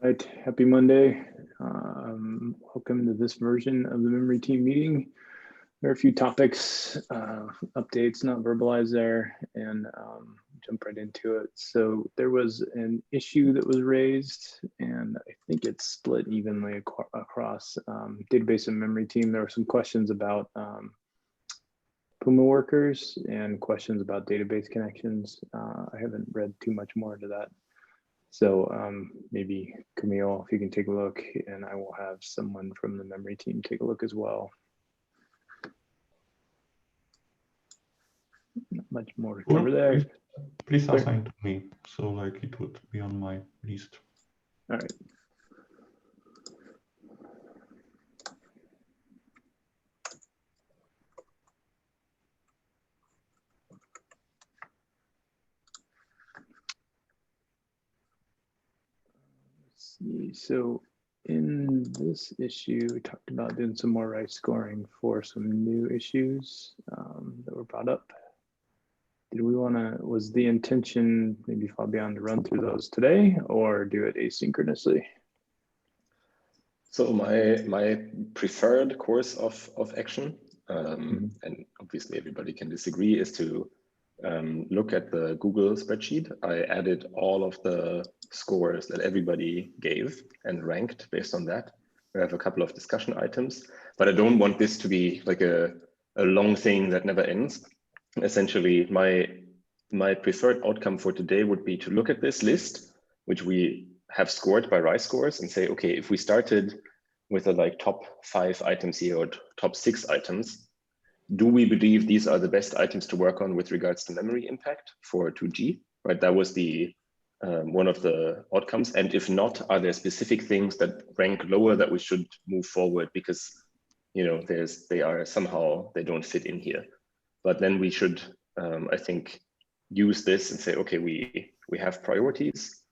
All right, happy Monday. Welcome to this version of the memory team meeting. There are a few topics, updates not verbalized there, and jump right into it. So there was an issue that was raised, and I think it's split evenly across database and memory team. There were some questions about Puma workers and questions about database connections. I haven't read too much more into that. So maybe Camille, if you can take a look, and I will have someone from the memory team take a look as well. Not much more to cover there. Please assign to me, so like it would be on my list. All right. So in this issue, we talked about doing some more rice scoring for some new issues that were brought up. Did we want to, was the intention maybe Fabian to run through those today or do it asynchronously? So my preferred course of action, and obviously everybody can disagree, is to look at the Google spreadsheet. I added all of the scores that everybody gave and ranked based on that. We have a couple of discussion items, but I don't want this to be like a long thing that never ends. Essentially, my preferred outcome for today would be to look at this list, which we have scored by rice scores, and say, okay, if we started with a like top 5 items here or top 6 items, do we believe these are the best items to work on with regards to memory impact for 2G, right? That was the one of the outcomes. And if not, are there specific things that rank lower that we should move forward because, you know, they don't fit in here. But then we should, I think, use this and say, okay, we have priorities.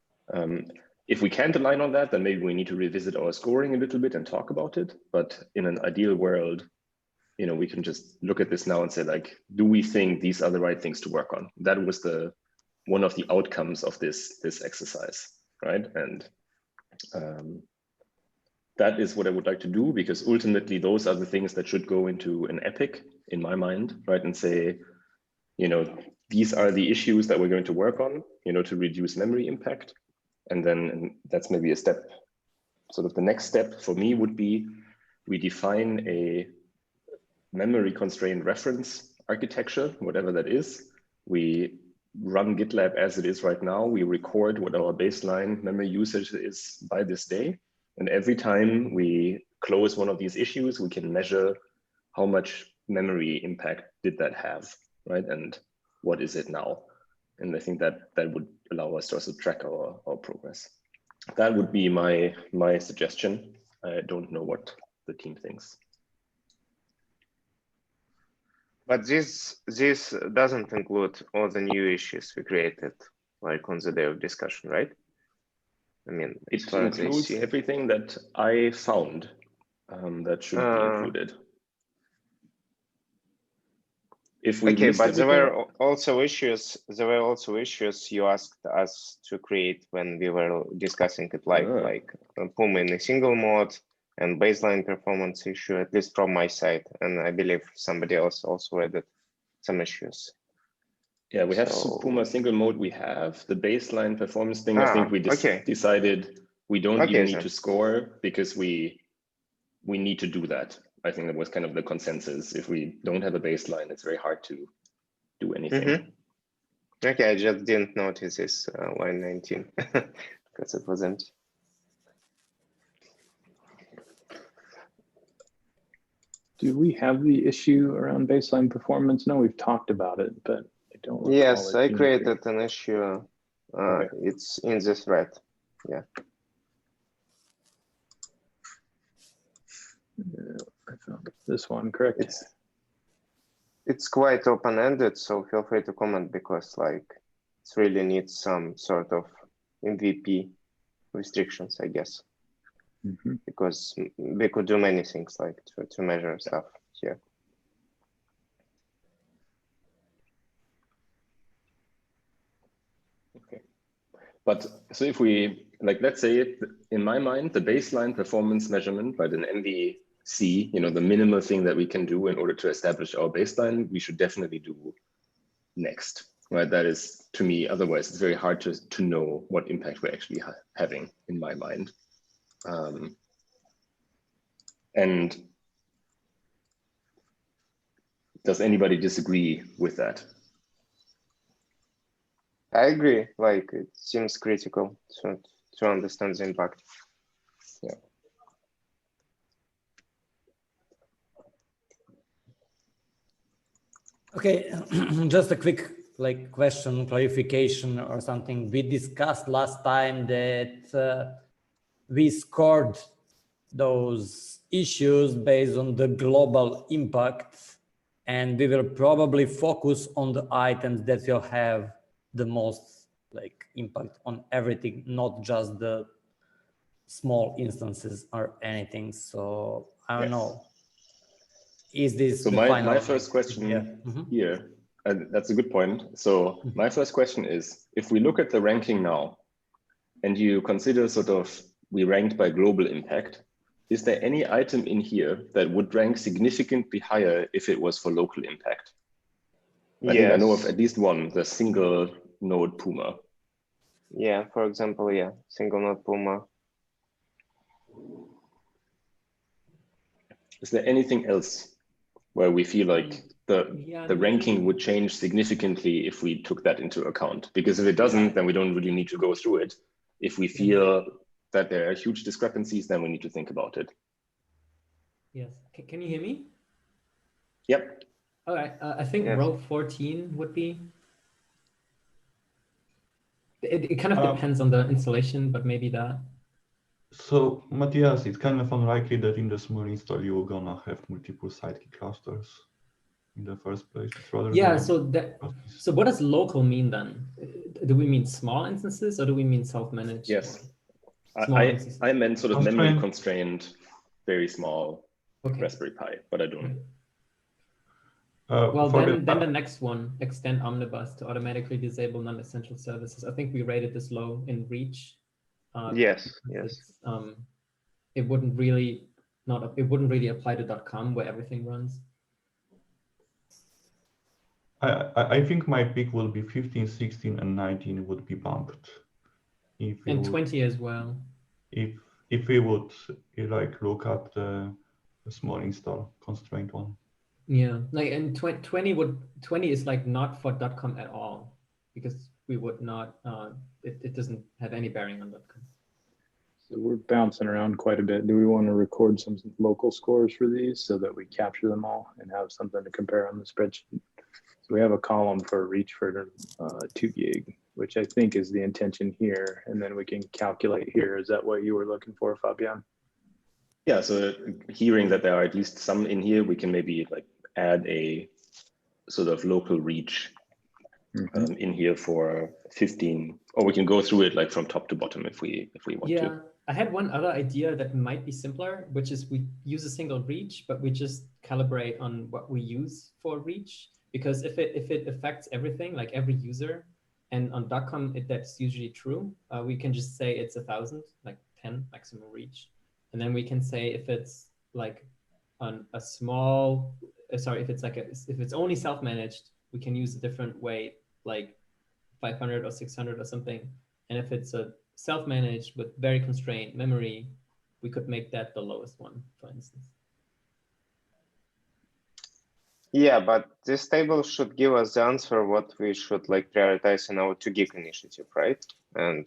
If we can't align on that, then maybe we need to revisit our scoring a little bit and talk about it. But in an ideal world, you know, we can just look at this now and say, like, do we think these are the right things to work on? That was one of the outcomes of this exercise, right? And that is what I would like to do, because ultimately those are the things that should go into an epic in my mind, right? And say, you know, these are the issues that we're going to work on, you know, to reduce memory impact. And then that's maybe a step. Sort of the next step for me would be we define a memory constrained reference architecture, whatever that is. We run GitLab as it is right now. We record what our baseline memory usage is by this day. And every time we close one of these issues, we can measure how much memory impact did that have, right? And what is it now? And I think that would allow us to also track our progress. That would be my suggestion. I don't know what the team thinks. But this doesn't include all the new issues we created, like on the day of discussion, right? I mean, it includes everything that I found that should be included. If we okay, but there were also issues. There were also issues you asked us to create when we were discussing it, like Puma in a single mode and baseline performance issue, at least from my side, and I believe somebody else also added some issues. Yeah, we have Puma single mode. We have the baseline performance thing. I think we decided we don't even need to score because we need to do that. I think that was kind of the consensus. If we don't have a baseline, it's very hard to do anything. Okay, I just didn't notice this line 19 because it was empty. Do we have the issue around baseline performance? No, we've talked about it, but I don't recall. Yes, I created an issue. It's in this thread. Yeah. I found this one, correct? It's quite open-ended, so feel free to comment, because like it really needs some sort of MVP restrictions, I guess. Because we could do many things like to measure stuff here. Okay. But so if we, like, let's say, in my mind, the baseline performance measurement, right, an MVC, you know, the minimal thing that we can do in order to establish our baseline, we should definitely do next, right? That is, to me, otherwise it's very hard to know what impact we're actually having, in my mind. And does anybody disagree with that? I agree. Like, it seems critical to understand the impact. Yeah. Okay, just a quick question, clarification or something. We discussed last time that we scored those issues based on the global impact, and we will probably focus on the items that will have the most impact on everything, not just the small instances or anything. So I don't know. Is this so the my first question here, that's a good point. So my first question is, if we look at the ranking now and you consider sort of we ranked by global impact, is there any item in here that would rank significantly higher if it was for local impact? I think I know of at least one, the single node Puma. Yeah, for example, yeah, single node Puma. Is there anything else where we feel like the ranking would change significantly if we took that into account? Because if it doesn't, then we don't really need to go through it. If we feel that there are huge discrepancies, then we need to think about it. Yes. Can you hear me? Yep. All right. I think row 14 would be. It kind of depends on the installation, but maybe that. So Matthias, it's kind of unlikely that in the small install you're gonna have multiple sidekick clusters in the first place. It's rather so what does local mean then? Do we mean small instances or do we mean self-managed? Yes. I meant sort of memory constrained, very small Raspberry Pi, but I don't. Well, then the next one, extend omnibus to automatically disable non-essential services. I think we rated this low in reach. Yes. It wouldn't really apply to .com where everything runs. I think my pick will be 15, 16, and 19 would be bumped. And 20 as well. If we would look at the small install constraint one. Yeah, and 20 is not for .com at all, because we would not. It doesn't have any bearing on .com. So we're bouncing around quite a bit. Do we want to record some local scores for these so that we capture them all and have something to compare on the spreadsheet? So we have a column for reach for 2 gig, which I think is the intention here. And then we can calculate here. Is that what you were looking for, Fabian? Yeah, so hearing that there are at least some in here, we can maybe add a sort of local reach in here for 15, or we can go through it from top to bottom if we want to. Yeah, I had one other idea that might be simpler, which is we use a single reach, but we just calibrate on what we use for reach. Because if it affects everything, like every user, and on .com that's usually true, we can just say it's 1,000, 10 maximum reach, and then we can say if it's on a small, if it's only self-managed, we can use a different way, like 500 or 600 or something, and if it's a self-managed with very constrained memory, we could make that the lowest one, for instance. Yeah, but this table should give us the answer what we should prioritize in our 2 gig initiative, right? And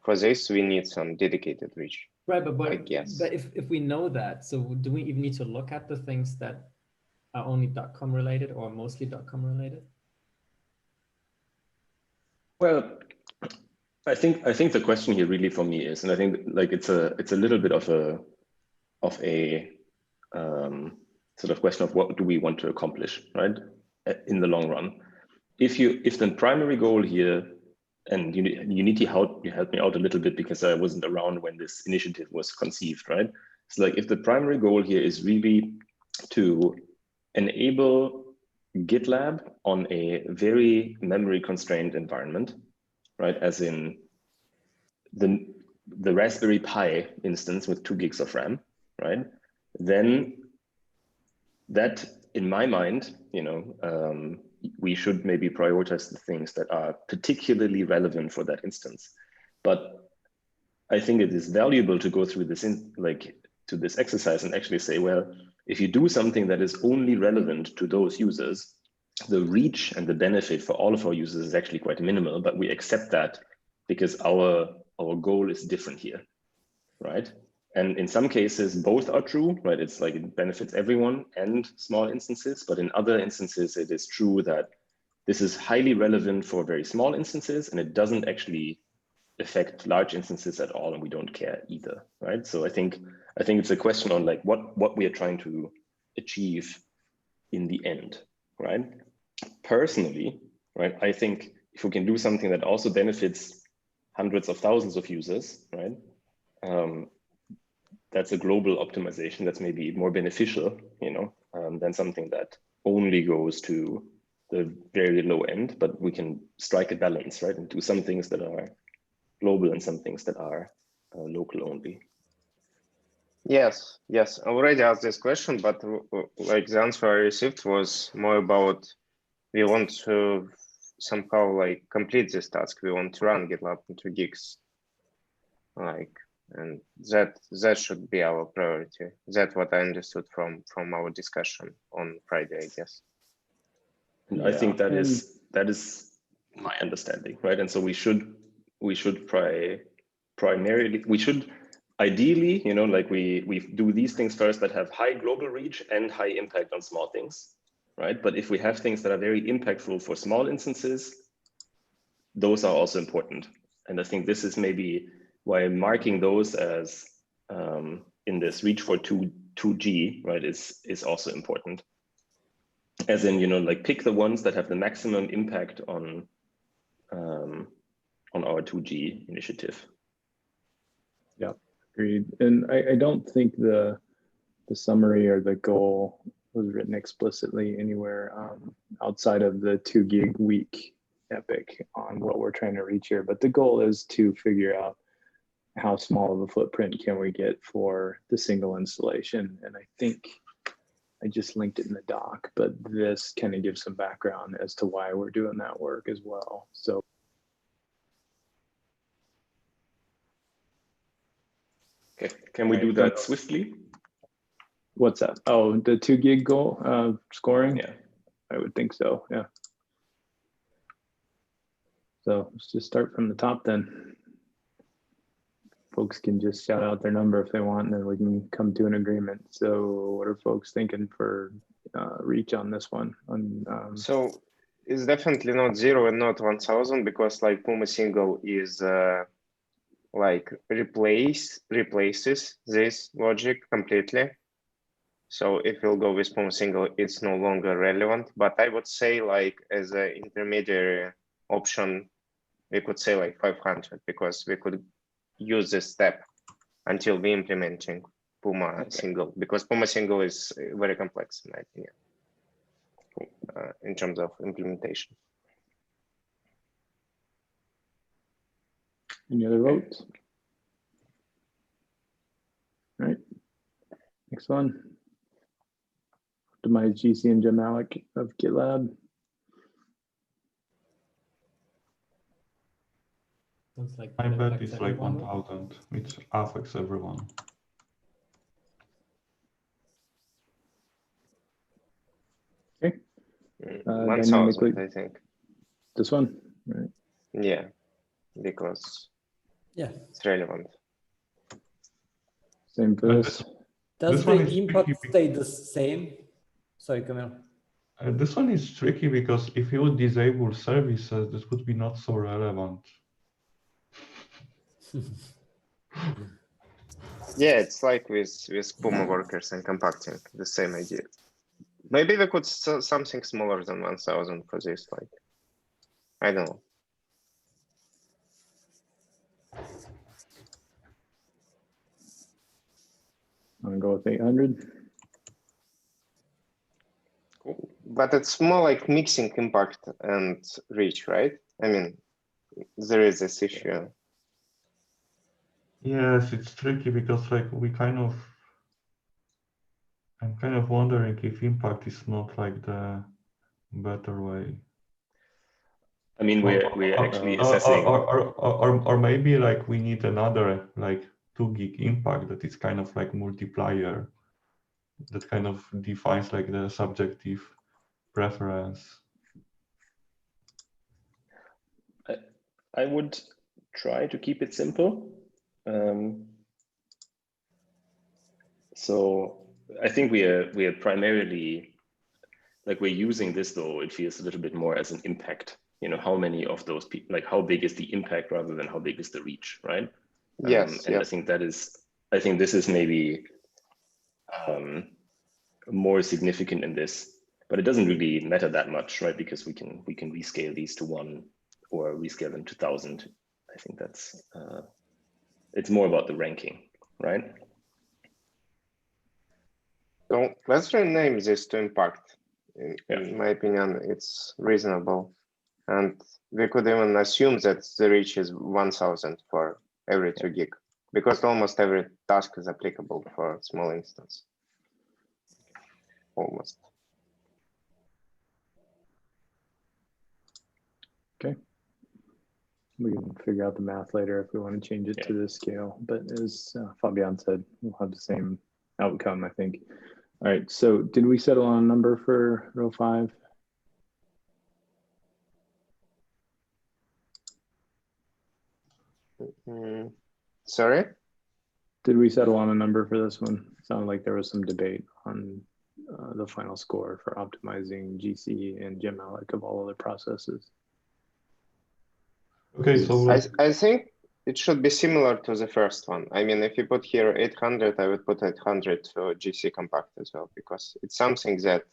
for this, we need some dedicated reach. Right, but I guess. But if we know that, so do we even need to look at the things that are only .com related or mostly .com related? Well, I think the question here really for me is, and I think it's a little bit of a sort of question of what do we want to accomplish, right, in the long run. If the primary goal here, and you need to help me out a little bit because I wasn't around when this initiative was conceived, right? So if the primary goal here is really to enable GitLab on a very memory constrained environment, right? As in the Raspberry Pi instance with 2 gigs of RAM, right? Then that, in my mind, we should maybe prioritize the things that are particularly relevant for that instance. But I think it is valuable to go through this to this exercise and actually say, well, if you do something that is only relevant to those users, the reach and the benefit for all of our users is actually quite minimal, but we accept that because our goal is different here, right? And in some cases, both are true, right? It's like it benefits everyone and small instances, but in other instances, it is true that this is highly relevant for very small instances, and it doesn't actually affect large instances at all, and we don't care either, right? So I think it's a question on like what we are trying to achieve in the end, right? Personally, right, I think if we can do something that also benefits hundreds of thousands of users, right, that's a global optimization that's maybe more beneficial, than something that only goes to the very low end, but we can strike a balance, right, and do some things that are global and some things that are local only. Yes, I already asked this question, but like the answer I received was more about we want to somehow like complete this task. We want to run GitLab in 2 gigs, and that should be our priority. That's what I understood from our discussion on Friday, I guess. And yeah, I think that is my understanding, right? And so we should primarily, we should ideally, we do these things first that have high global reach and high impact on small things, right? But if we have things that are very impactful for small instances, those are also important. And I think this is maybe why marking those as in this reach for 2G, right, is also important. As in, pick the ones that have the maximum impact on our 2G initiative. Yeah, agreed. And I don't think the summary or the goal was written explicitly anywhere outside of the 2 gig week epic on what we're trying to reach here. But the goal is to figure out how small of a footprint can we get for the single installation. And I think I just linked it in the doc, but this kind of gives some background as to why we're doing that work as well. So okay, can we do that swiftly? What's that? Oh, the 2 gig goal scoring? Yeah, I would think so, yeah. So let's just start from the top then. Folks can just shout out their number if they want, and then we can come to an agreement. So what are folks thinking for reach on this one? So it's definitely not 0 and not 1000, because like Puma single is like replaces this logic completely. So if we'll go with Puma single, it's no longer relevant. But I would say like as an intermediary option, we could say like 500, because we could use this step until we implementing Puma single, because Puma single is very complex in my opinion in terms of implementation. Any other votes? All right, next one. Optimize GC and Jim Malik of GitLab. Sounds like I it bet affects it's like everyone. 1000, which affects everyone. Okay. 1000, I think. This one, right? Yeah, because it's relevant. Same for this. Does the input stay the same? Sorry, Camille. This one is tricky because if you would disable services, this would be not so relevant. Yeah, it's like with Puma workers and compacting, the same idea. Maybe we could something smaller than 1000 for this, like, I don't know. I'm gonna go with 800. Cool. But it's more like mixing impact and reach, right? I mean, there is this issue. Yes, it's tricky because like I'm kind of wondering if impact is not like the better way. I mean, we're actually assessing. Or maybe like we need another like 2 gig impact that is kind of like multiplier that kind of defines like the subjective preference. I would try to keep it simple. So I think we are primarily, like, we're using this, though it feels a little bit more as an impact. You know, how many of those people, like how big is the impact rather than how big is the reach, right? Yes, and I think I think this is maybe more significant in this, but it doesn't really matter that much, right? Because we can rescale these to 1 or rescale them to 1,000. I think that's it's more about the ranking, right? So let's rename this to impact. In my opinion, it's reasonable. And we could even assume that the reach is 1,000 for every 2 gig, because almost every task is applicable for a small instance. Almost. Okay. We can figure out the math later if we want to change it to this scale. But as Fabian said, we'll have the same outcome, I think. All right, so did we settle on a number for row 5? Sorry? Did we settle on a number for this one? Sounded like there was some debate on the final score for optimizing GC and gemmalloc of all other processes. Okay, so I think it should be similar to the first one. I mean, if you put here 800, I would put 800 to GC compact as well, because it's something that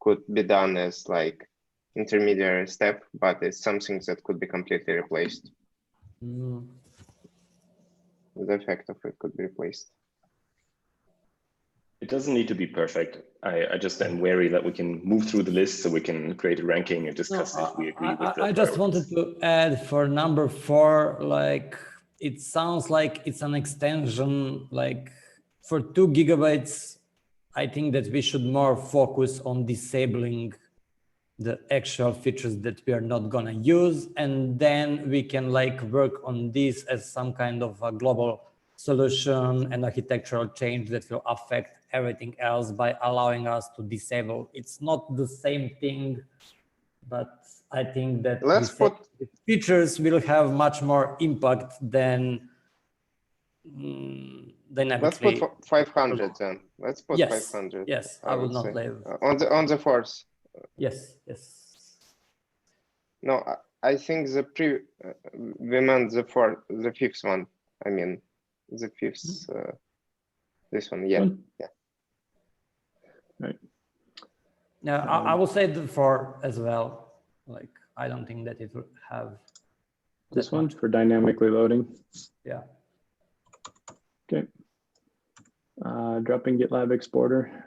could be done as like intermediary step, but it's something that could be completely replaced. The effect of it could be replaced. It doesn't need to be perfect. I just am wary that we can move through the list so we can create a ranking and discuss if we agree with the I just wanted to add for number 4, like, it sounds like it's an extension, like for 2 gigabytes, I think that we should more focus on disabling the actual features that we are not gonna use. And then we can like work on this as some kind of a global solution and architectural change that will affect everything else by allowing us to disable. It's not the same thing, but I think that the features will have much more impact than dynamically. Let's put 500 then. Let's put 500. Yes, I would not leave. On the force. Yes. No, I think we meant the 5th one. I mean, the 5th, this one, yeah. Right. Yeah, I will say the 4 as well. Like, I don't think that it will have this one for dynamically loading. Yeah. Okay. Dropping GitLab exporter.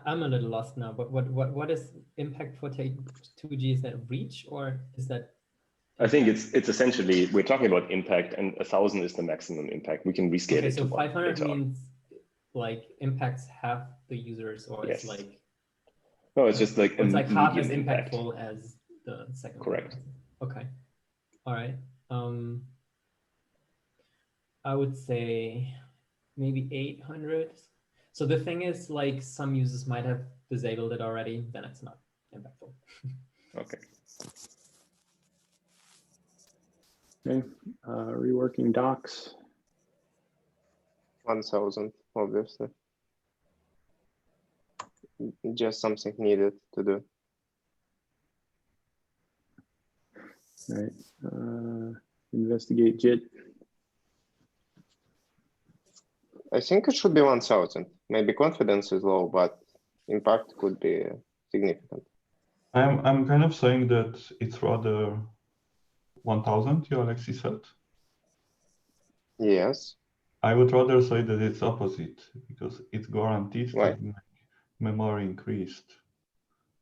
I'm a little lost now, but what is impact for 2G? Is that reach, or is that? I think it's essentially, we're talking about impact, and 1,000 is the maximum impact. We can rescale it so to 500 means like impacts half the users, or it's like. No, it's just like it's like half as impact. impactful as the second. Correct. One. Okay. All right. I would say maybe 800. So the thing is, like, some users might have disabled it already, then it's not impactful. Okay. Okay, reworking docs. 1,000, obviously. Just something needed to do. All right, investigate JIT. I think it should be 1,000. Maybe confidence is low, but impact could be significant. I'm kind of saying that it's rather 1,000, you Alexei said. Yes. I would rather say that it's opposite, because it's guaranteed to make memory increased.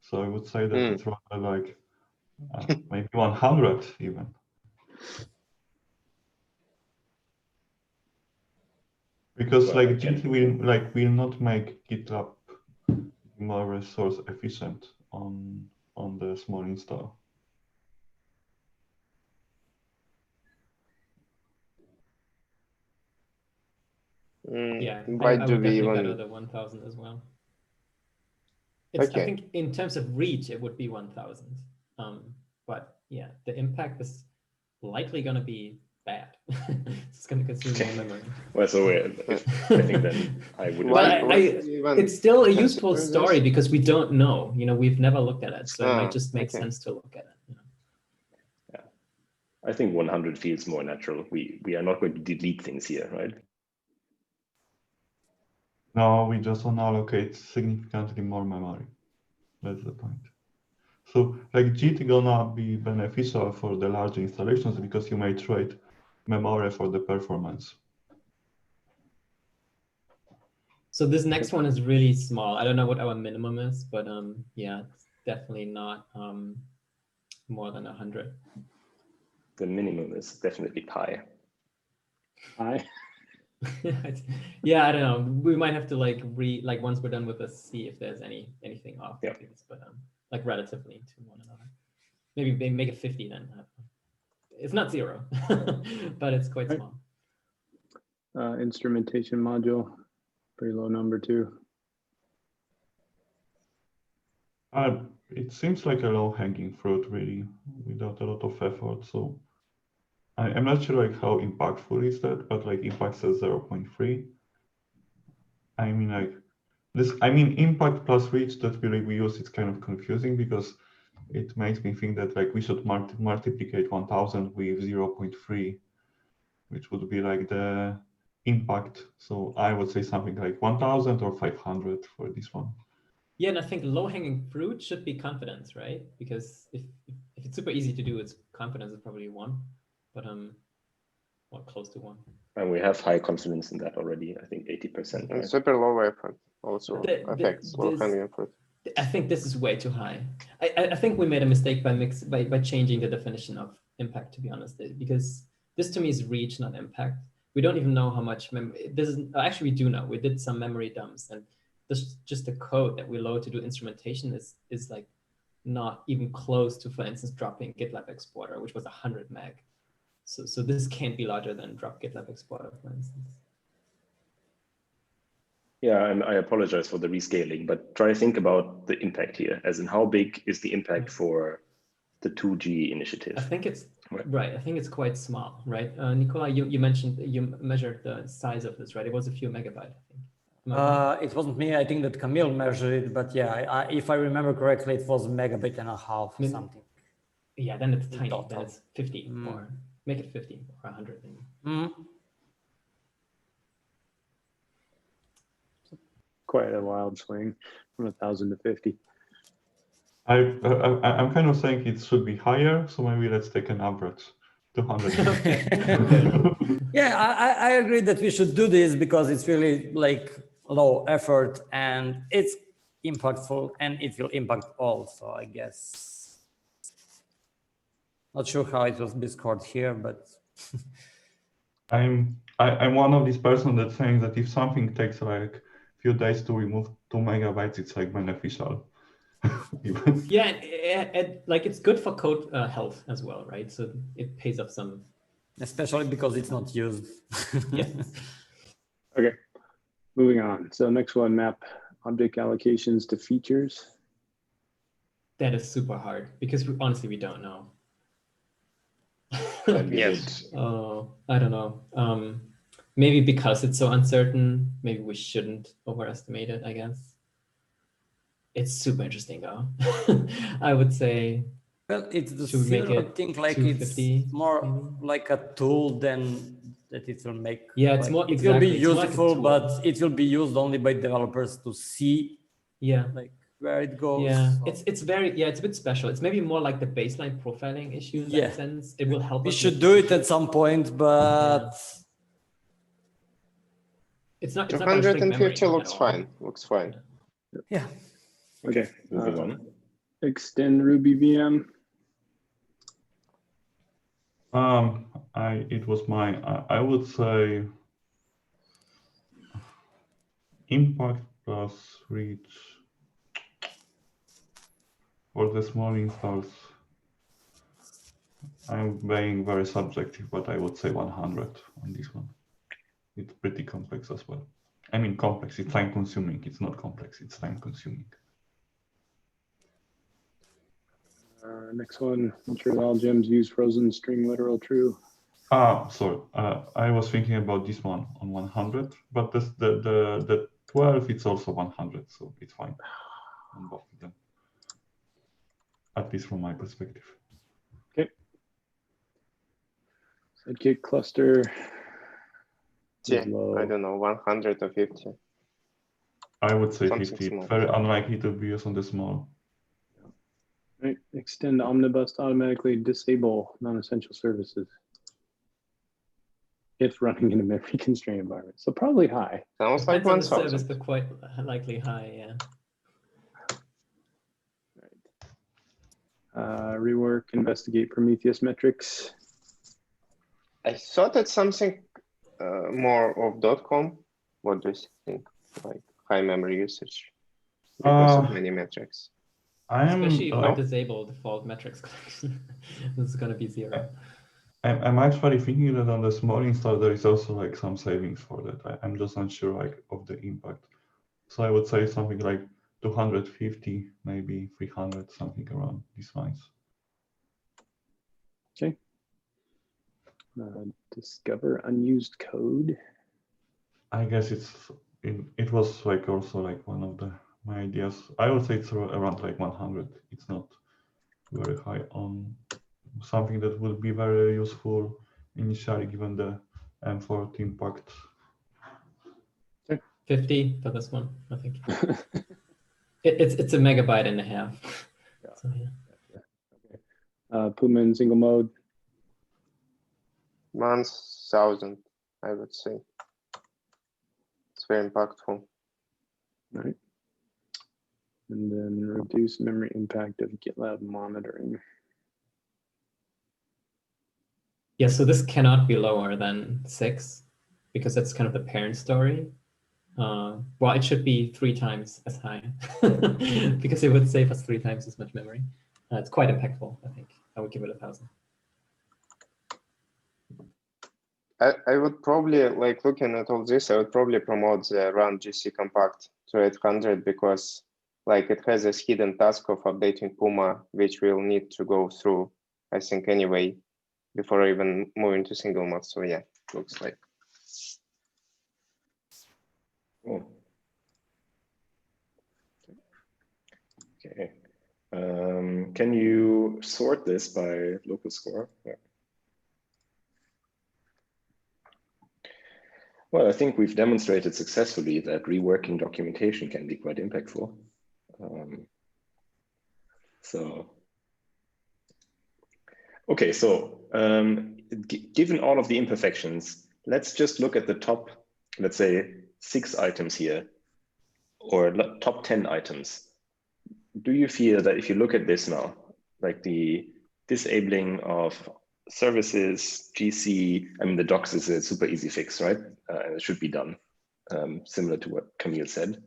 So I would say that it's rather like maybe 100 even. Because Well, like I can- Git will not make GitLab more resource efficient on the small install. Yeah, Why I do would we definitely even? better the 1000 as well. I Okay. think in terms of reach, it would be 1000. But yeah, the impact is likely going to be bad. It's going to consume more memory. Well, so I think then I would. Why agree. do we even It's still a useful consider story this? because we don't know. You know, we've never looked at it, so it might Ah, just make okay. sense to look at it. You know? I think 100 feels more natural. We are not going to delete things here, right? No, we just unallocate significantly more memory. That's the point. So like Git gonna be beneficial for the large installations because you may trade memory for the performance. So this next one is really small. I don't know what our minimum is, but yeah, it's definitely not more than 100. The minimum is definitely pi. Pi. Yeah, I don't know. We might have to like once we're done with this, see if there's anything off. Yeah. But like relatively to one another. Maybe they make it 50 then. It's not 0, but it's quite Right. small. Instrumentation module, pretty low number too. It seems like a low-hanging fruit, really, without a lot of effort. So I'm not sure like how impactful is that, but like impact says 0.3. I mean like this. I mean impact plus reach that we use. It's kind of confusing because it makes me think that like we should multiplicate 1000 with 0.3, which would be like the impact. So I would say something like 1000 or 500 for this one. Yeah, and I think low-hanging fruit should be confidence, right? Because if it's super easy to do, it's confidence is probably 1, but well, close to 1. And we have high confidence in that already. I think 80%. And Right? super low effort also affects low this- hanging fruit. I think this is way too high. I think we made a mistake by changing the definition of impact, to be honest, because this to me is reach, not impact. We don't even know how much memory. This is actually we do know. We did some memory dumps, and this just the code that we load to do instrumentation is like not even close to, for instance, dropping GitLab exporter, which was 100 meg. So this can't be larger than drop GitLab exporter, for instance. Yeah, and I apologize for the rescaling, but try to think about the impact here, as in how big is the impact for the 2G initiative? I think it's right. I think it's quite small, right? Nicola, you mentioned you measured the size of this, right? It was a few megabytes, I think. It wasn't me. I think that Camille measured it, but yeah, if I remember correctly, it was 1.5 megabytes or something. Yeah, then it's tiny. Total. Then it's 50 or make it 50 or 100 maybe. Quite a wild swing from 1000 to 50. I'm kind of saying it should be higher, so maybe let's take an average, 200. Yeah, I agree that we should do this because it's really like low effort and it's impactful and it will impact all. So I guess not sure how it will be scored here, but I'm one of these person that's saying that if something takes like a few days to remove 2 megabytes, it's like beneficial. Yeah, and like it's good for code health as well, right? So it pays off some. Especially because it's not used. Yeah. Okay, moving on. So next one, map object allocations to features. That is super hard because honestly, we don't know. Yes. I don't know. Maybe because it's so uncertain, maybe we shouldn't overestimate it, I guess. It's super interesting though. I would say. Well, it's the Should we make zero it thing, like 250 it's more maybe? like a tool than that it will make. Yeah, it's like, more it exactly. will be It's more like a useful, tool. but it will be used only by developers to see Yeah. like where it goes. Yeah, so. it's a bit special. It's maybe more like the baseline profiling issue in that sense. It will help We us. should do it at some point, but it's not. It's not gonna shrink 250 memory looks at all. fine. Looks fine. Yeah. Okay, moving on. Extend Ruby VM. It was mine. I would say impact plus reach for the small installs. I'm being very subjective, but I would say 100 on this one. It's pretty complex as well. I mean, complex, it's time consuming. It's not complex, it's time consuming. Next one, ensure that all gems use frozen string literal true. Sorry, I was thinking about this one on 100, but the 12, it's also 100, so it's fine on both of them, at least from my perspective. Okay. Sidekick cluster. Yeah, I don't know, 100 or 50. I would say Something 50. small. Very unlikely to be used on the small. Right. Extend omnibus to automatically disable non-essential services if running in a memory constrained environment. So probably high. Sounds like Depends on the service, 1000. but quite likely high, yeah. Rework, investigate Prometheus metrics. I thought it's something more of .com. What do you think? Like high memory usage because of many metrics. Especially if I disable default metrics collection. This is going to be 0. I'm actually thinking that on the small install, there is also like some savings for that. I'm just unsure like of the impact. So I would say something like 250, maybe 300, something around these lines. Okay. Discover unused code. I guess it was like also like one of my ideas. I would say it's around like 100. It's not very high on something that would be very useful initially given the M4 impact. 50 for this one, I think. It's a megabyte and a half. Yeah. So, yeah. Okay. Puma in single mode. 1000, I would say. It's very impactful. Right. And then reduce memory impact of GitLab monitoring. Yeah, so this cannot be lower than 6 because that's kind of the parent story. Well, it should be 3 times as high because it would save us 3 times as much memory. It's quite impactful, I think. I would give it 1000. I would probably, like looking at all this, I would probably promote the run GC compact to 800 because like it has this hidden task of updating Puma, which we'll need to go through, I think anyway, before even moving to single mode. So yeah, looks like. Oh. Okay. Can you sort this by local score? Yeah. Well, I think we've demonstrated successfully that reworking documentation can be quite impactful. Okay, so given all of the imperfections, let's just look at the top, let's say 6 items here, or top 10 items. Do you feel that if you look at this now, like the disabling of services, GC, I mean, the docs is a super easy fix, right? And it should be done, similar to what Camille said.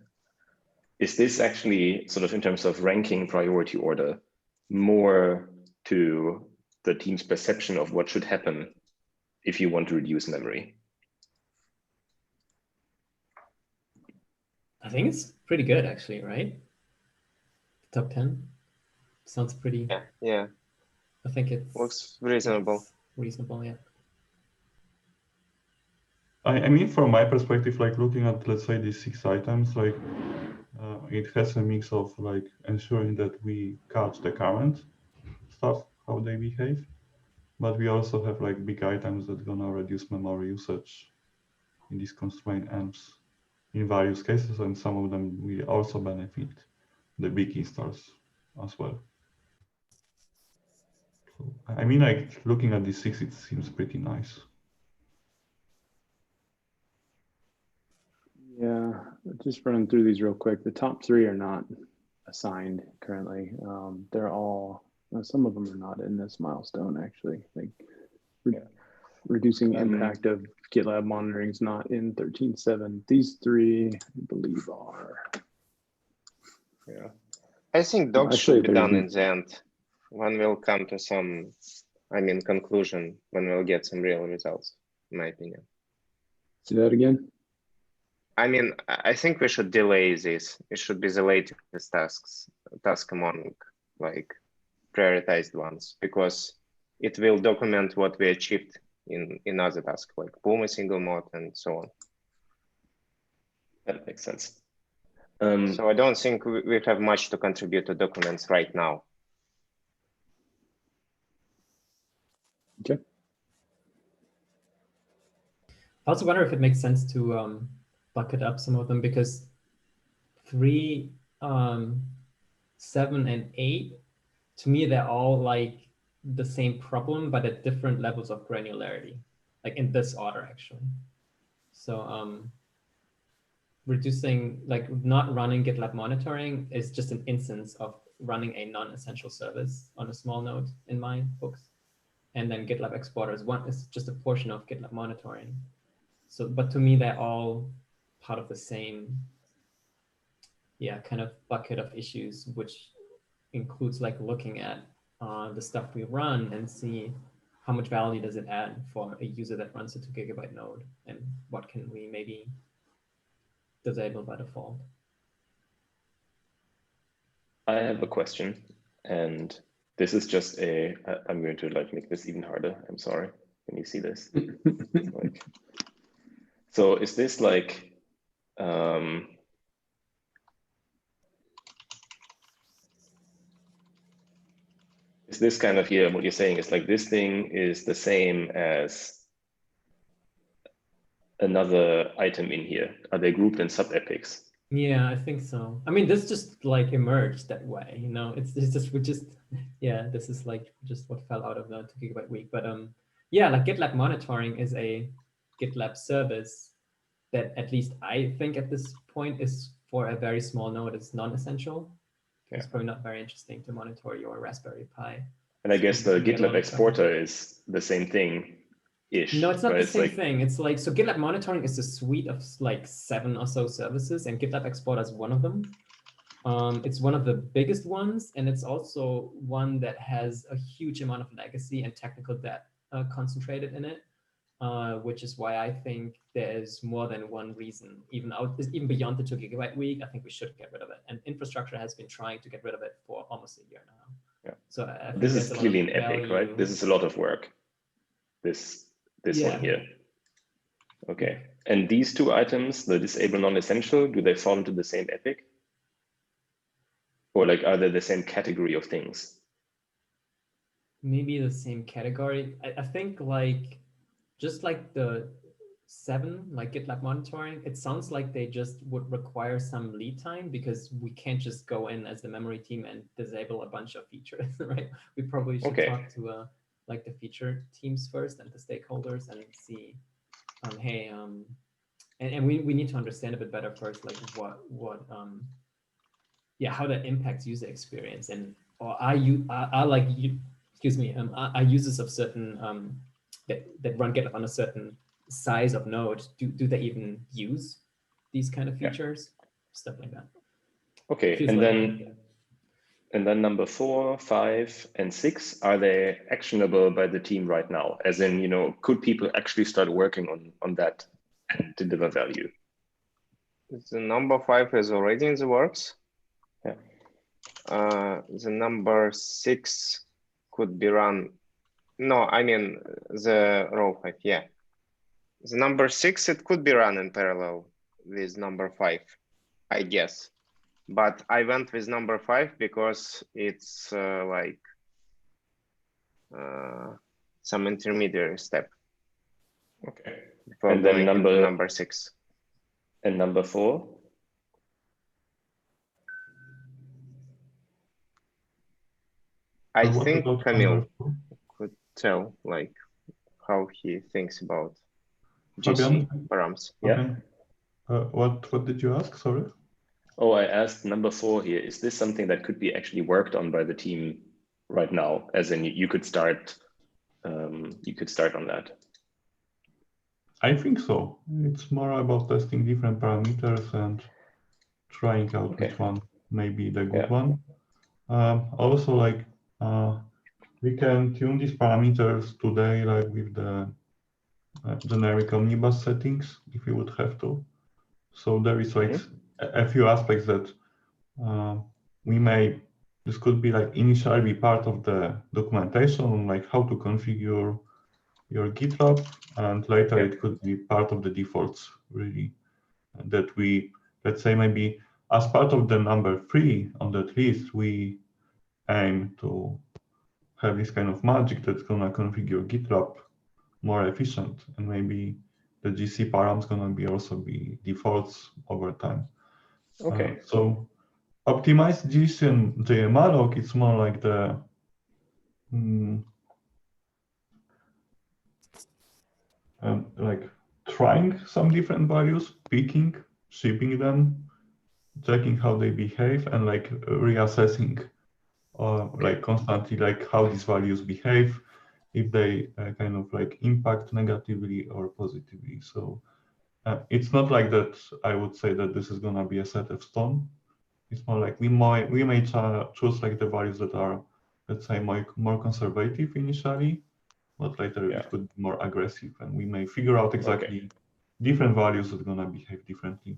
Is this actually sort of in terms of ranking priority order more to the team's perception of what should happen if you want to reduce memory? I think it's pretty good actually, right? Top 10 sounds pretty. Yeah. I think it looks reasonable. Reasonable, yeah. I mean, from my perspective, like looking at, let's say, these 6 items, like it has a mix of like ensuring that we catch the current stuff, how they behave, but we also have like big items that gonna reduce memory usage in these constrained amps in various cases, and some of them will also benefit the big installs as well. So, I mean, like looking at these 6, it seems pretty nice. Yeah, just running through these real quick. The top 3 are not assigned currently. They're all, some of them are not in this milestone actually. Like Reducing impact of GitLab monitoring is not in 13.7. These three, I believe, are. Yeah, I think docs Actually, should be done there's- in the end when we'll come to some, conclusion, when we'll get some real results, in my opinion. Say that again. I think we should delay this. It should be the latest task among like prioritized ones, because it will document what we achieved in other tasks like PUMA, single mode, and so on. That makes sense. So I don't think we have much to contribute to documents right now. Okay. I also wonder if it makes sense to bucket up some of them, because 3, 7, and 8, to me, they're all like the same problem, but at different levels of granularity, like in this order, actually. So reducing, like not running GitLab monitoring is just an instance of running a non-essential service on a small node in my books. And then GitLab exporter is just a portion of GitLab monitoring. So, but to me, they're all part of the same, kind of bucket of issues, which includes like looking at the stuff we run and see how much value does it add for a user that runs a 2 GB node, and what can we maybe disable by default. I have a question, and this is just I'm going to like make this even harder. I'm sorry. Can you see this? So is this like, is this kind of here, what you're saying is like this thing is the same as another item in here? Are they grouped in sub-epics? Yeah, I think so. This just like emerged that way, it's just, this is like just what fell out of the 2 GB week. But yeah, like GitLab monitoring is a GitLab service that, at least I think at this point, is for a very small node. It's non-essential. Yeah. It's probably not very interesting to monitor your Raspberry Pi. And I guess the GitLab exporter is the same thing. No, it's not the same thing. It's like, so GitLab monitoring is a suite of like 7 or so services, and GitLab exporter is one of them. It's one of the biggest ones, and it's also one that has a huge amount of legacy and technical debt concentrated in it, which is why I think there's more than one reason, even beyond the 2 GB week. I think we should get rid of it. And infrastructure has been trying to get rid of it for almost a year now. Yeah. So I think this is clearly an epic, right? This is a lot of work. This one here. Okay. And these 2 items, the disable non-essential, do they fall into the same epic? Or like, are they the same category of things? Maybe the same category. I think like, just like the 7, like GitLab monitoring, it sounds like they just would require some lead time, because we can't just go in as the memory team and disable a bunch of features, right? We probably should talk to like the feature teams first and the stakeholders and see, hey, and we need to understand a bit better first, like how that impacts user experience, and or are users of certain that run GitLab on a certain size of node, do they even use these kind of features? Stuff like that. Okay, and then number 4, 5, and 6, are they actionable by the team right now? As in, could people actually start working on that and deliver value? The number 5 is already in the works. Yeah. The number 6 could be run. No, the row 5, yeah. The number 6, it could be run in parallel with number 5, I guess. But I went with number 5 because it's some intermediary step. Okay. And then number 6. And number 4? I think Camille could tell like how he thinks about GC params. Yeah. What did you ask? Sorry. Oh, I asked number 4 here. Is this something that could be actually worked on by the team right now? As in, you could start you could start on that. I think so. It's more about testing different parameters and trying out which one may be the good one. Also, like we can tune these parameters today, like with the generic omnibus settings, if we would have to. So there is like a few aspects that this could be like initially be part of the documentation on like how to configure your GitLab, and later it could be part of the defaults really, that we, let's say maybe as part of the number 3 on that list, we aim to have this kind of magic that's gonna configure GitLab more efficient, and maybe the GC params gonna be also be defaults over time. Okay. So optimized GC and JMalloc, it's more like the like trying some different values, picking, shipping them, checking how they behave, and like reassessing like constantly like how these values behave, if they kind of like impact negatively or positively. So it's not like that I would say that this is going to be a set of stone. It's more like we may choose like the values that are, let's say, more conservative initially, but later it could be more aggressive, and we may figure out exactly different values that are going to behave differently.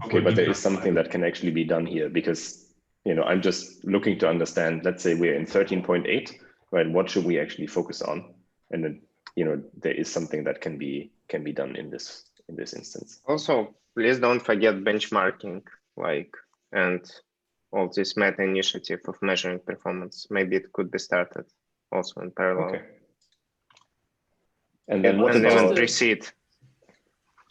Okay, but there is something that can actually be done here, because I'm just looking to understand, let's say we're in 13.8, right? What should we actually focus on? And then there is something that can be done in this instance. Also, please don't forget benchmarking, and all this meta initiative of measuring performance. Maybe it could be started also in parallel. Okay. And then what about reseed?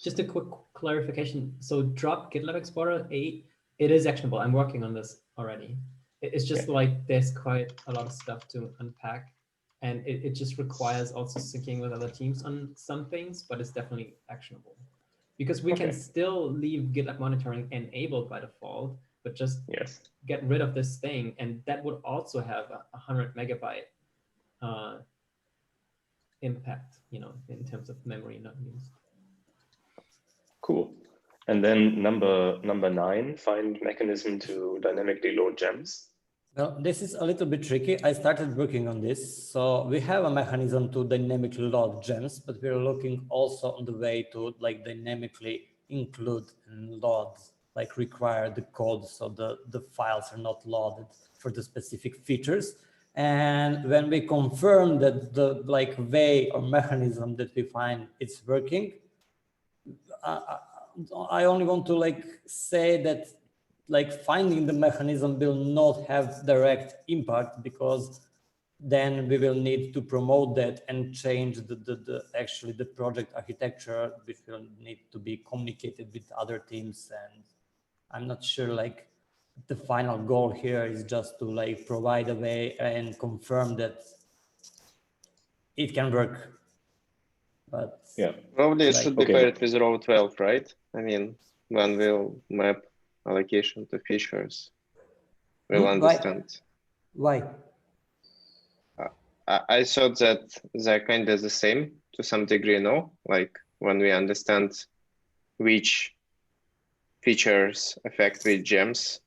Just a quick clarification. So drop GitLab Explorer 8, it is actionable. I'm working on this already. It's just like there's quite a lot of stuff to unpack, and it just requires also syncing with other teams on some things, but it's definitely actionable. Because we can still leave GitLab monitoring enabled by default, but just get rid of this thing, and that would also have a 100 megabyte impact, in terms of memory not used. Cool. And then number 9, find mechanism to dynamically load gems. Well, this is a little bit tricky. I started working on this. So we have a mechanism to dynamically load gems, but we're looking also on the way to like dynamically include and load, like require the code so the files are not loaded for the specific features. And when we confirm that the like way or mechanism that we find it's working, I only want to like say that like finding the mechanism will not have direct impact, because then we will need to promote that and change actually the project architecture, which will need to be communicated with other teams. And I'm not sure like the final goal here is just to like provide a way and confirm that it can work. But probably it should be paired with row 12, right? I mean, when we'll map allocation to features, we'll understand. Why? I thought that they're kind of the same to some degree, no? Like when we understand which features affect which gems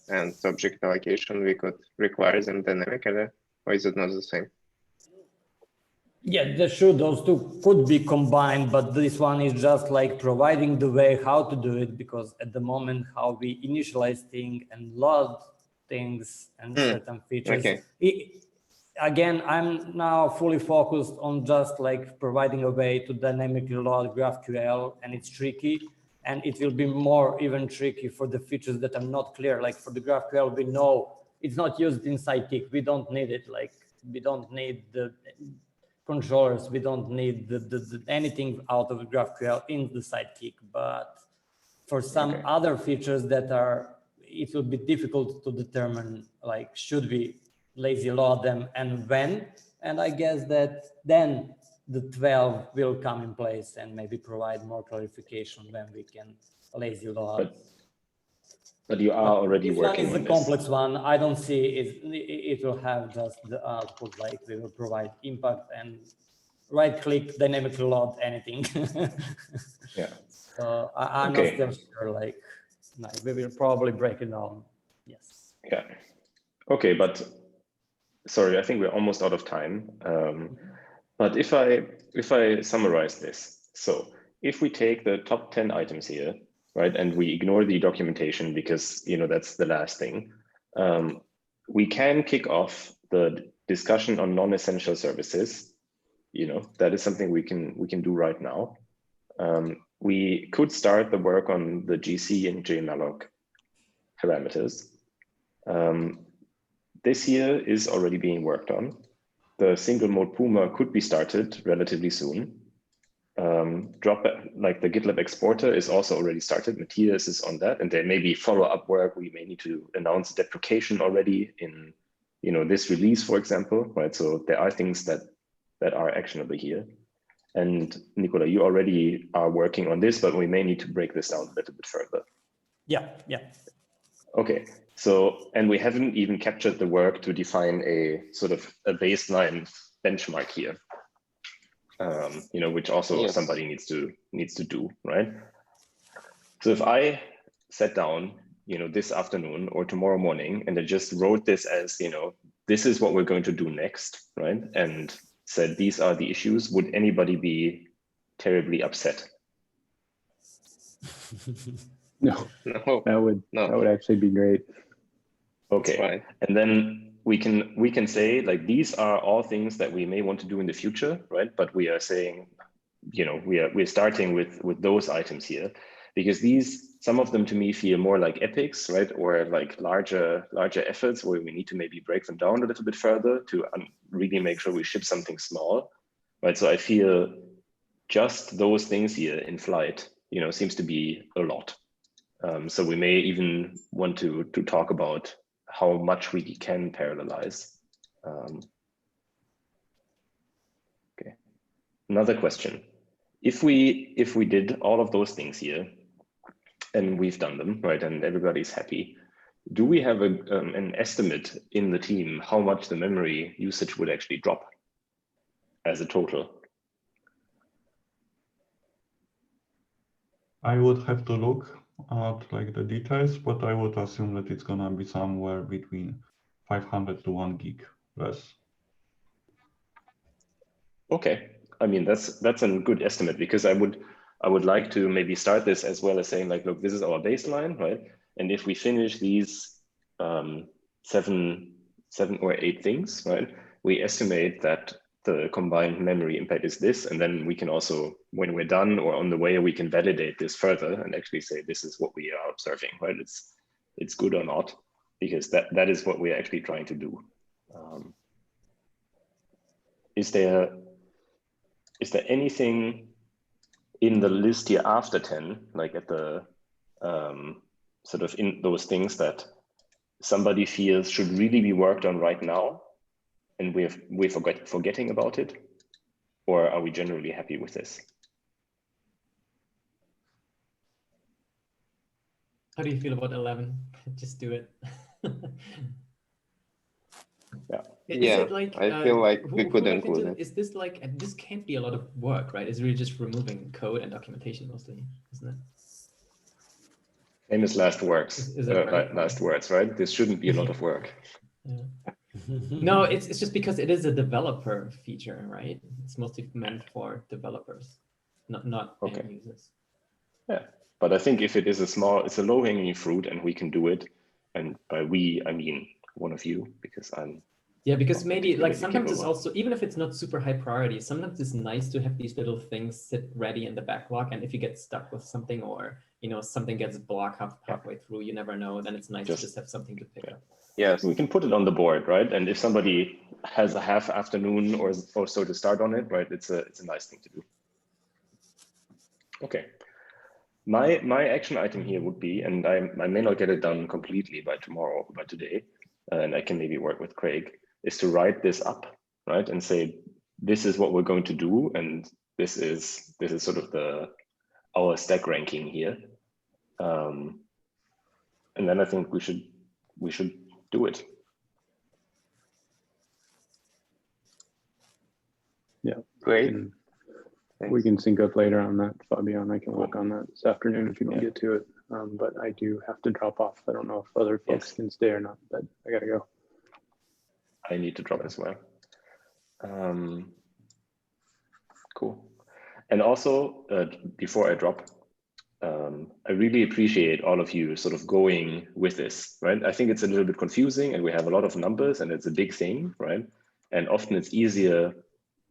and object allocation, we could require them dynamically, or is it not the same? Yeah, those two could be combined, but this one is just like providing the way how to do it, because at the moment how we initialize things and load things and certain features. Again, I'm now fully focused on just like providing a way to dynamically load GraphQL, and it's tricky, and it will be more even tricky for the features that are not clear. Like for the GraphQL, we know it's not used in Sidekick. We don't need it. Like we don't need the controllers, we don't need anything out of GraphQL in the Sidekick. But for some other features that are, it will be difficult to determine, like, should we lazy load them and when? And I guess that then the 12 will come in place and maybe provide more clarification when we can lazy load. But you are already working on this one is this. a complex one. I don't see it will have just the output, like we will provide impact and right click, dynamically load anything. Yeah. So I'm not still sure, like, no, we will probably break it down. Yes. Yeah. Okay, but sorry, I think we're almost out of time. But if I summarize this, so if we take the top 10 items here, right, and we ignore the documentation because that's the last thing, we can kick off the discussion on non-essential services. That is something we can do right now. We could start the work on the GC and JMalloc parameters. This year is already being worked on. The single mode Puma could be started relatively soon. Like the GitLab exporter is also already started. Matthias is on that, and there may be follow-up work. We may need to announce deprecation already in this release, for example, right? So there are things that are actionable here. And Nicola, you already are working on this, but we may need to break this down a little bit further. Yeah. Okay, so, and we haven't even captured the work to define a sort of a baseline benchmark here, which also somebody needs to do, right? So if I sat down, this afternoon or tomorrow morning, and I just wrote this as, this is what we're going to do next, right? And said, these are the issues, would anybody be terribly upset? No, that would actually be great. Okay, and then we can say, like, these are all things that we may want to do in the future, right? But we are saying, we're starting with those items here, because some of them to me feel more like epics, right? Or like larger efforts where we need to maybe break them down a little bit further to really make sure we ship something small, right? So I feel just those things here in flight, seems to be a lot. So we may even want to talk about how much we can parallelize. Okay. Another question: if we did all of those things here, and we've done them, right, and everybody's happy, do we have an estimate in the team how much the memory usage would actually drop as a total? I would have to look at like the details, but I would assume that it's gonna be somewhere between 500 to 1 gig less. Okay, I mean that's a good estimate, because I would like to maybe start this as well as saying, like, look, this is our baseline, right? And if we finish these 7 or 8 things, right, we estimate that the combined memory impact is this, and then we can also, when we're done or on the way, we can validate this further and actually say this is what we are observing, right? It's good or not, because that is what we're actually trying to do. Is there anything in the list here after 10, like at the sort of in those things that somebody feels should really be worked on right now, and we're forgetting about it? Or are we generally happy with this? How do you feel about 11? Just do it. Yeah. Yeah, like, I feel like we could include it. Is this like, this can't be a lot of work, right? It's really just removing code and documentation mostly, isn't it? Famous last words. Is it right? Last words, right? This shouldn't be a lot of work. Yeah. No, it's just because it is a developer feature, right? It's mostly meant for developers, not Okay. end users. Yeah, but I think if it is it's a low-hanging fruit and we can do it, and by we, I mean one of you, because I'm. Yeah, because maybe like sometimes it's capable. also, even if it's not super high priority, sometimes it's nice to have these little things sit ready in the backlog. And if you get stuck with something, or something gets blocked halfway through, you never know. Then it's nice to just have something to pick up. Yes, we can put it on the board, right? And if somebody has a half afternoon or so to start on it, right? It's a nice thing to do. Okay. My action item here would be, and I may not get it done completely by tomorrow, by today, and I can maybe work with Craig, is to write this up, right? And say, this is what we're going to do, and this is sort of our stack ranking here. and then I think we should do it. Yeah, Great. and Thanks. we can sync up later on that, Fabian. I can work on that this afternoon if you don't get to it. But I do have to drop off. I don't know if other folks can stay or not, but I gotta go. I need to drop as well. Cool. And also, before I drop, I really appreciate all of you sort of going with this, right? I think it's a little bit confusing and we have a lot of numbers and it's a big thing, right? And often it's easier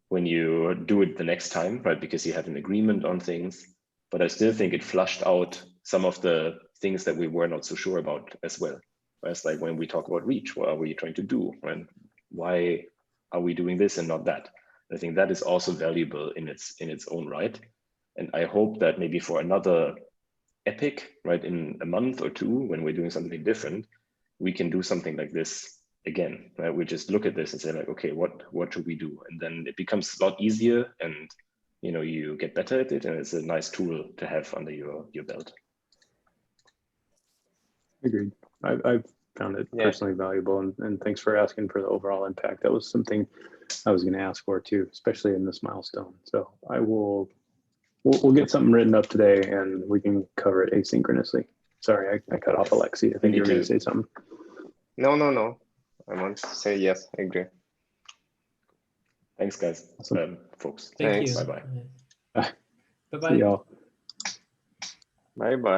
when you do it the next time, right? Because you have an agreement on things, but I still think it flushed out some of the things that we were not so sure about as well. It's like when we talk about reach, what are we trying to do? Right? Why are we doing this and not that? I think that is also valuable in its own right. And I hope that maybe for another epic, right, in a month or two, when we're doing something different, we can do something like this again, right? We just look at this and say like, okay, what should we do? And then it becomes a lot easier and, you know, you get better at it and it's a nice tool to have under your belt. Agreed. I've found it personally valuable, and thanks for asking for the overall impact. That was something I was going to ask for too, especially in this milestone. So we'll get something written up today and we can cover it asynchronously. Sorry, I cut off Alexi. I think you were going to say something. No. I want to say yes, I agree. Thanks, guys. Awesome. Folks. Thank Thanks. you. Bye-bye. Bye-bye. See y'all. Bye-bye.